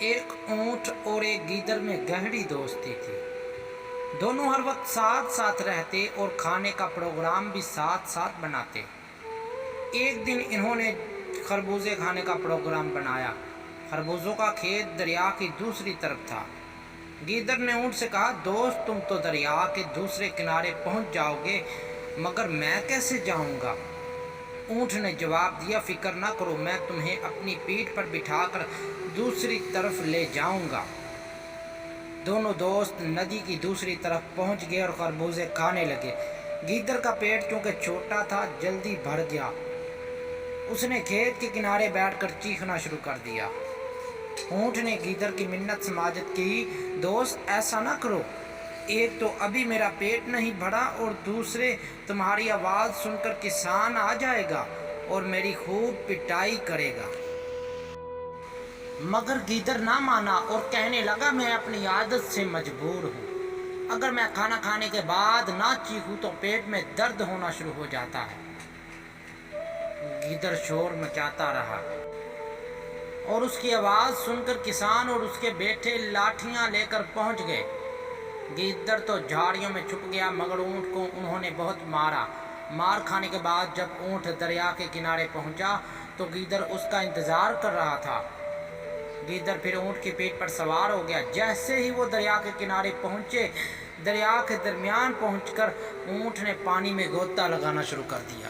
ایک اونٹ اور ایک گیدڑ میں گہری دوستی تھی۔ دونوں ہر وقت ساتھ ساتھ رہتے اور کھانے کا پروگرام بھی ساتھ ساتھ بناتے۔ ایک دن انہوں نے خربوزے کھانے کا پروگرام بنایا۔ خربوزوں کا کھیت دریا کی دوسری طرف تھا۔ گیدڑ نے اونٹ سے کہا، دوست تم تو دریا کے دوسرے کنارے پہنچ جاؤ گے، مگر میں کیسے جاؤں گا؟ اونٹ نے جواب دیا، فکر نہ کرو، میں تمہیں اپنی پیٹھ پر بٹھا کر دوسری طرف لے جاؤں گا۔ دونوں دوست ندی کی دوسری طرف پہنچ گئے اور خربوزے کھانے لگے۔ گیدڑ کا پیٹ چونکہ چھوٹا تھا جلدی بھر گیا۔ اس نے کھیت کے کنارے بیٹھ کر چیخنا شروع کر دیا۔ اونٹ نے گیدڑ کی منت سماجت کی، دوست ایسا نہ کرو، ایک تو ابھی میرا پیٹ نہیں بھرا اور دوسرے تمہاری آواز سن کر کسان آ جائے گا اور میری خوب پٹائی کرے گا۔ مگر گیدڑ نہ مانا اور کہنے لگا، میں اپنی عادت سے مجبور ہوں، اگر میں کھانا کھانے کے بعد نہ چیخوں تو پیٹ میں درد ہونا شروع ہو جاتا ہے۔ گیدڑ شور مچاتا رہا اور اس کی آواز سن کر کسان اور اس کے بیٹے لاٹھیاں لے کر پہنچ گئے۔ گیدڑ تو جھاڑیوں میں چھپ گیا، مگر اونٹ کو انہوں نے بہت مارا۔ مار کھانے کے بعد جب اونٹ دریا کے کنارے پہنچا تو گیدڑ اس کا انتظار کر رہا تھا۔ گیدڑ پھر اونٹ کی پیٹھ پر سوار ہو گیا۔ جیسے ہی وہ دریا کے کنارے پہنچے، دریا کے درمیان پہنچ کر اونٹ نے پانی میں غوطہ لگانا شروع کر دیا۔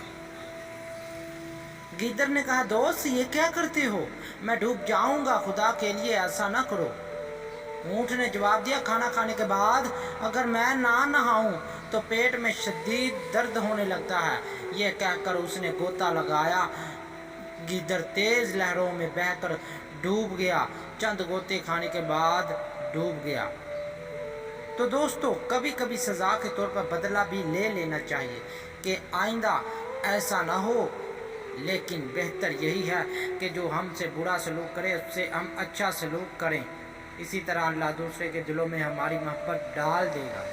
گیدڑ نے کہا، دوست یہ کیا کرتے ہو؟ میں ڈوب جاؤں گا، خدا کے لیے ایسا نہ کرو۔ اونٹ نے جواب دیا، کھانا کھانے کے بعد اگر میں نہ نہاؤں تو پیٹ میں شدید درد ہونے لگتا ہے۔ یہ کہہ کر اس نے غوطہ لگایا۔ گیدڑ تیز لہروں میں بہہ کر ڈوب گیا، چند غوطے کھانے کے بعد ڈوب گیا۔ تو دوستو، کبھی کبھی سزا کے طور پر بدلہ بھی لے لینا چاہیے کہ آئندہ ایسا نہ ہو، لیکن بہتر یہی ہے کہ جو ہم سے برا سلوک کرے اس سے ہم اچھا سلوک کریں۔ اسی طرح اللہ دوسرے کے دلوں میں ہماری محبت ڈال دے گا۔